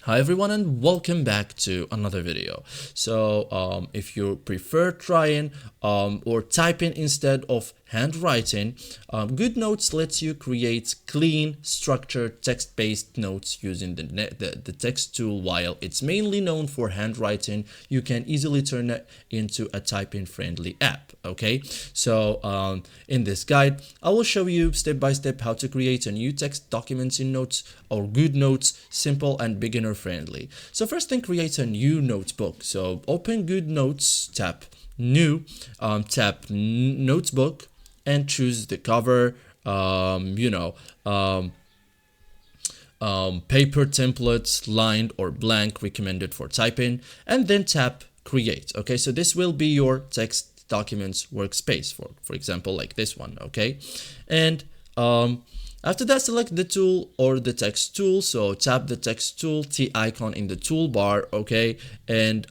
Hi everyone and welcome back to another video. So if you prefer trying or typing instead of handwriting, Goodnotes lets you create clean, structured, text-based notes using the text tool. While it's mainly known for handwriting, you can easily turn it into a typing-friendly app. Okay, so in this guide, I will show you step by step how to create a new text document in Notes or Goodnotes, simple and beginner friendly. So first thing, create a new notebook. So open Goodnotes, tap new, tap notebook, and choose the cover. Paper templates, lined or blank, recommended for typing, and then tap create. Okay, so this will be your text documents workspace, for example, like this one. Okay, and after that, select the tool or the text tool. So tap the text tool T icon in the toolbar. Okay, and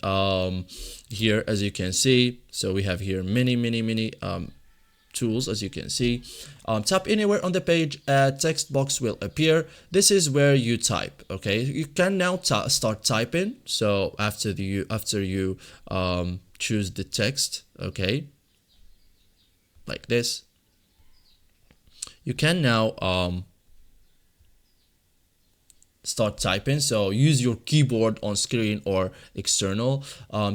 here, as you can see, so we have here many tools. As you can see, tap anywhere on the page, a text box will appear. This is where you type. Okay, you can now start typing. So after you choose the text, okay, like this, you can now start typing. So use your keyboard on screen or external.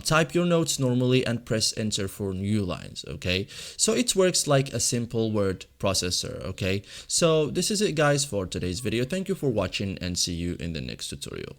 Type your notes normally and press enter for new lines. Okay, so it works like a simple word processor. Okay, so this is it guys for today's video. Thank you for watching and see you in the next tutorial.